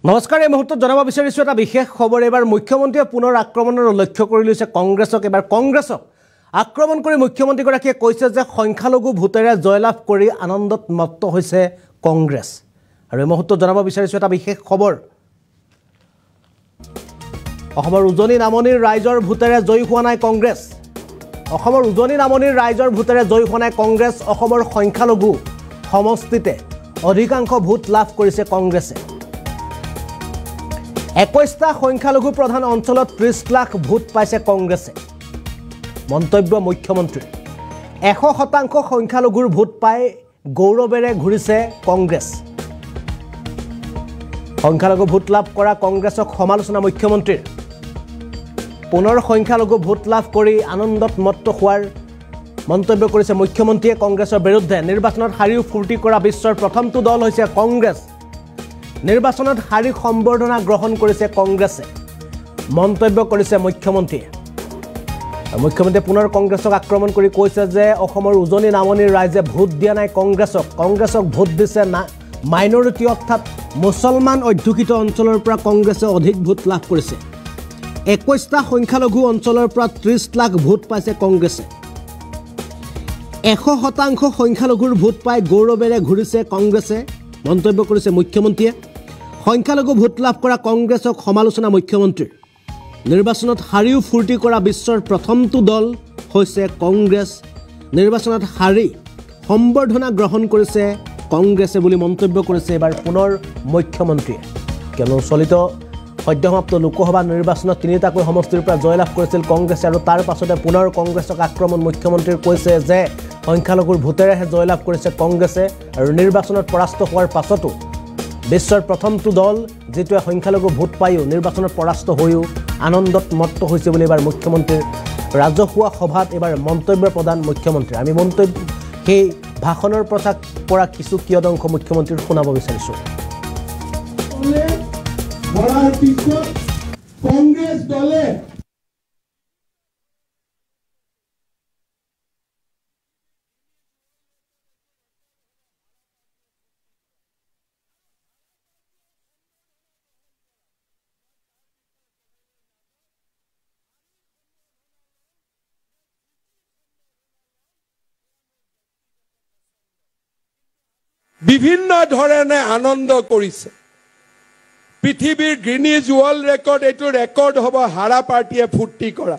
নমস্কাৰ এই মুহূৰ্তত জনাব বিচাৰিছো এটা বিশেষ খবৰ এবাৰ মুখ্যমন্ত্ৰীয়ে পুনৰ আক্ৰমণৰ লক্ষ্য কৰি লৈছে কংগ্ৰেছক এবাৰ কংগ্ৰেছক আক্ৰমণ কৰি মুখ্যমন্ত্ৰীগৰাকীয়ে কৈছে যে সংখ্যালঘু ভোটেৰে জয়লাভ কৰি আনন্দত মত্ত হৈছে কংগ্ৰেছ আৰু এই মুহূৰ্তত জনাব বিচাৰিছো এটা বিশেষ খবৰ অসমৰ উজনি নামনিৰ ৰাইজৰ ভোটেৰে জয় হোৱা নাই কংগ্ৰেছ অসমৰ উজনি নামনিৰ ৰাইজৰ ভোটেৰে জয় হোৱা নাই কংগ্ৰেছ অসমৰ সংখ্যালঘু সমষ্টিতে অধিকাংশ ভোট লাভ কৰিছে কংগ্ৰেছে 21টা সংখ্যালঘু প্ৰধান অঞ্চলত 30 লাখ ভোট পাইছে কংগ্ৰেছে মন্তব্য মুখ্যমন্ত্ৰী 100% সংখ্যালঘুৰ ভোট পাই গৌৰৱেৰে ঘূৰিছে কংগ্ৰেছ সংখ্যালঘু ভোট লাভ কৰা কংগ্ৰেছক সমালোচনা মুখ্যমন্ত্ৰীৰ পুনৰ সংখ্যালঘু ভোট লাভ কৰি আনন্দত মত্ত হোৱাৰ মন্তব্য কৰিছে মুখ্যমন্ত্ৰীয়ে কংগ্ৰেছৰ বিৰুদ্ধে নিৰ্বাচনত হাৰিও ফুৰ্তি কৰা বিশ্বৰ প্ৰথমটো দল হৈছে কংগ্ৰেছ নিৰ্বাচনত হাৰি সম্বৰ্ধনা গ্ৰহণ কৰিছে কংগ্ৰেছে মন্তব্য কৰিছে মুখ্যমন্ত্ৰীয়ে মুখ্যমন্ত্ৰীয়ে পুনৰ কংগ্ৰেছক আক্ৰমণ কৰি কৈছে যে অসমৰ উজনি নামনিৰ ৰাইজে ভোট দিয়া নাই কংগ্ৰেছক ভোট দিছে না মাইনৰিটি অৰ্থাৎ মুছলমান অধ্যুষিত অঞ্চলৰ পৰা কংগ্ৰেছে অধিক ভোট লাভ কৰিছে 21টা সংখ্যালঘু অঞ্চলৰ পৰা 30 লাখ ভোট পাইছে কংগ্ৰেছে 100% সংখ্যালঘুৰ ভোট পাই গৌৰৱেৰে ঘূৰিছে কংগ্ৰেছে মন্তব্য কৰিছে মুখ্যমন্ত্ৰীয়ে সংখ্যালঘু ভোট লাভ কৰা কংগ্ৰেছক সমালোচনা মুখ্যমন্ত্ৰীৰ নিৰ্বাচনত হাৰিও ফুৰ্তি কৰা বিশ্বৰ প্ৰথমটো দল হৈছে কংগ্ৰেছ নিৰ্বাচনত হাৰি সম্বৰ্ধনা গ্ৰহণ কৰিছে কংগ্ৰেছে বুলি মন্তব্য কৰিছে এবাৰ পুনৰ মুখ্যমন্ত্ৰীয়ে কিয়নো চলিত সদ্যসমাপ্ত লোকসভা নিৰ্বাচনত তিনিটাকৈ সমষ্টিৰ পৰা জয়লাভ কৰিছিল কংগ্ৰেছে আৰু তাৰ পাছতে পুনৰ কংগ্ৰেছক আক্ৰমণ মুখ্যমন্ত্ৰীৰ কৈছে যে সংখ্যালঘুৰ ভোটেৰেহে জয়লাভ কৰিছে কংগ্ৰেছে আৰু নিৰ্বাচনত পৰাস্ত হোৱাৰ পাছতো বিশ্বৰ প্ৰথমটো দল যেটোৱে সংখ্যালঘু ভোট পাইও নিৰ্বাচনত পৰাস্ত হৈও আনন্দত মত্ত হৈছে বুলি এবাৰ মুখ্যমন্ত্ৰীৰ ৰাজহুৱা সভাত এবাৰ মন্তব্য প্ৰদান মুখ্যমন্ত্ৰী আমি মন্তব্য সেই ভাষণৰ পৰা কিছু কিয়দংশ মুখ্যমন্ত্ৰীৰ শুনাব বিচাৰিছো কংগ্ৰেছ দলে বিভিন্ন ধৰণে আনন্দ কৰিছে পৃথিৱীৰ গ্ৰীনিজ ৱৰ্ল্ড ৰেকৰ্ড এইটো ৰেকৰ্ড হ'ব হাৰা পাৰ্টিয়ে ফুৰ্তি কৰা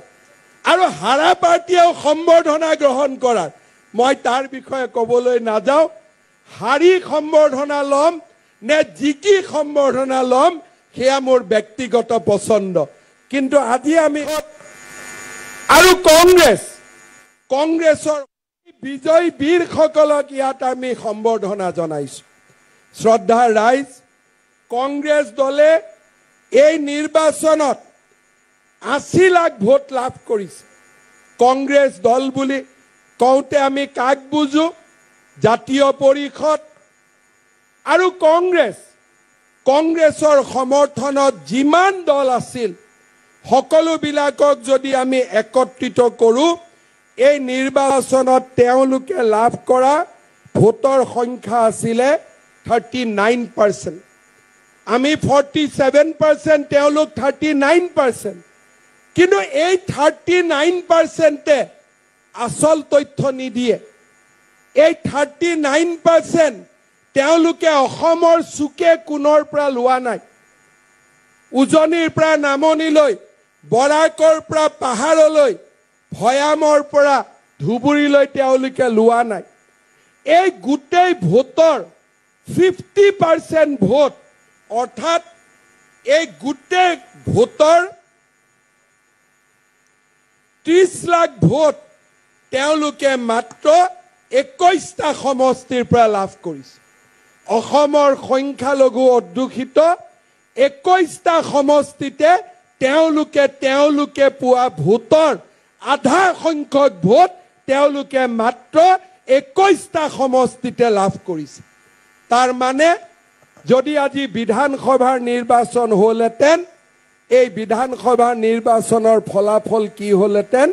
আৰু হাৰা পাৰ্টিয়েও সম্বৰ্ধনা গ্ৰহণ কৰাৰ মই তাৰ বিষয়ে ক'বলৈ নাযাওঁ হাৰি সম্বৰ্ধনা ল'ম নে জিকি সম্বৰ্ধনা ল'ম সেয়া মোৰ ব্যক্তিগত পছন্দ কিন্তু আজি আমি আৰু কংগ্ৰেছৰ বিজয় বীৰসকলক ইয়াত আমি সম্বৰ্ধনা জনাইছো শ্ৰদ্ধা ৰাইজ কংগ্ৰেছ দলে এই নিৰ্বাচনত 80 লাখ ভোট লাভ কৰিছে কংগ্ৰেছ দল বুলি কওঁতে আমি কাক বুজো জাতীয় পৰিষদ আৰু কংগ্ৰেছৰ সমৰ্থনত যিমান দল আছিল সকলোবিলাকক যদি আমি একত্ৰিত কৰোঁ এই নিৰ্বাচনত তেওঁলোকে লাভ কৰা ভোটৰ সংখ্যা আছিল 39% আমি 47% তেওঁলোক 39% কিন্তু এই 39%তে আসল তথ্য নিদিয়ে এই 39% তেওঁলোকে অসমৰ সুকে কোনৰ পৰা লোৱা নাই উজনিৰ পৰা নামনিলৈ বৰাকৰ পৰা পাহাৰলৈ ভয়ামৰ পৰা ধুবুৰীলৈ তেওঁলোকে লোৱা নাই এই গোটেই ভোটৰ 50% ভোট অৰ্থাৎ এই গোটেই ভোটৰ 30 লাখ ভোট তেওঁলোকে মাত্ৰ 21টা সমষ্টিৰ পৰা লাভ কৰিছে অসমৰ সংখ্যালঘু অধ্যুষিত 21টা সমষ্টিতে তেওঁলোকে পোৱা ভোটৰ আধা সংখ্যক ভোট তেওঁলোকে মাত্ৰ 21টা সমষ্টিতে লাভ কৰিছে তাৰ মানে যদি আজি বিধানসভাৰ নিৰ্বাচন হ'লেতেন এই বিধানসভাৰ নিৰ্বাচনৰ ফলাফল কি হ'লেতেন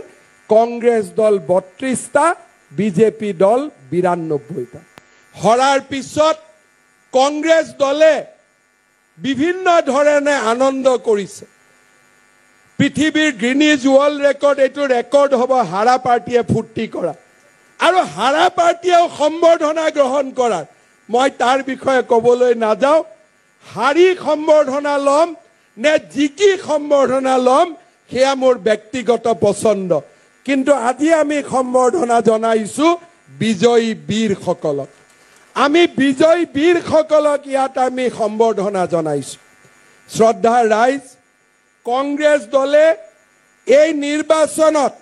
কংগ্ৰেছ দল 32টা বিজেপি দল 92টা হৰাৰ পিছত কংগ্ৰেছ দলে বিভিন্ন ধৰণে আনন্দ কৰিছে পৃথিৱীৰ গ্ৰিনিজ ৱৰ্ল্ড ৰেকৰ্ড এইটো ৰেকৰ্ড হ'ব হাৰা পাৰ্টিয়ে ফূৰ্তি কৰা আৰু হাৰা পাৰ্টিয়েও সম্বৰ্ধনা গ্ৰহণ কৰাৰ মই তাৰ বিষয়ে ক'বলৈ নাযাওঁ হাৰি সম্বৰ্ধনা ল'ম নে জিকি সম্বৰ্ধনা ল'ম সেয়া মোৰ ব্যক্তিগত পছন্দ কিন্তু আজি আমি সম্বৰ্ধনা জনাইছো বিজয়ী বীৰসকলক আমি বিজয়ী বীৰসকলক ইয়াত আমি সম্বৰ্ধনা জনাইছো শ্ৰদ্ধাৰ ৰাইজ কংগ্ৰেছ দলে এই নিৰ্বাচনত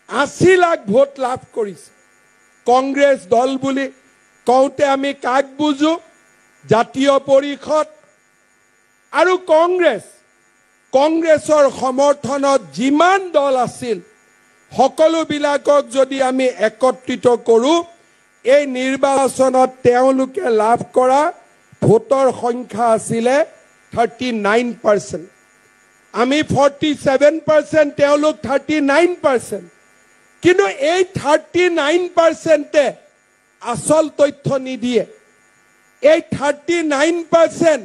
80 লাখ ভোট লাভ কৰিছে কংগ্ৰেছ দল বুলি কওঁতে আমি কাক বুজো জাতীয় পৰিষদ আৰু কংগ্ৰেছৰ সমৰ্থনত যিমান দল আছিল সকলোবিলাকক যদি আমি একত্ৰিত কৰোঁ এই নিৰ্বাচনত তেওঁলোকে লাভ কৰা ভোটৰ সংখ্যা আছিলে 39% আমি 47% তেওঁলোক 39% কিন্তু এই 39%তে আসল তথ্য নিদিয়ে এই 39%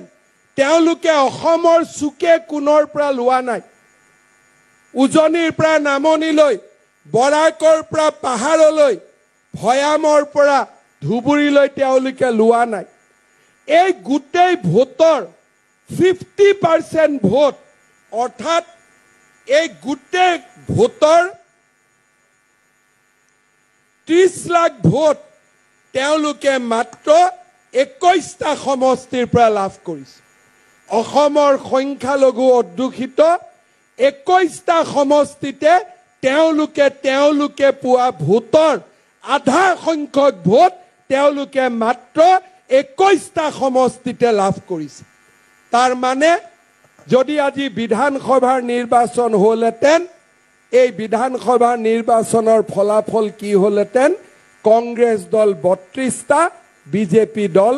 তেওঁলোকে অসমৰ সুকে কোনৰ পৰা লোৱা নাই উজনিৰ পৰা নামনিলৈ বৰাকৰ পৰা পাহাৰলৈ ভয়ামৰ পৰা ধুবুৰীলৈ তেওঁলোকে লোৱা নাই এই গোটেই ভোটৰ 50% ভোট অৰ্থাৎ এই গোটেই ভোটৰ 30 লাখ ভোট তেওঁলোকে মাত্ৰ 21টা সমষ্টিৰ পৰা লাভ কৰিছে অসমৰ সংখ্যালঘু অধ্যুষিত 21টা সমষ্টিতে তেওঁলোকে পোৱা ভোটৰ আধা সংখ্যক ভোট তেওঁলোকে মাত্ৰ 21টা সমষ্টিতে লাভ কৰিছে তাৰ মানে যদি আজি বিধানসভাৰ নিৰ্বাচন হ'লহেঁতেন এই বিধানসভাৰ নিৰ্বাচনৰ ফলাফল কি হ'লহেঁতেন কংগ্ৰেছ দল 32টা বিজেপি দল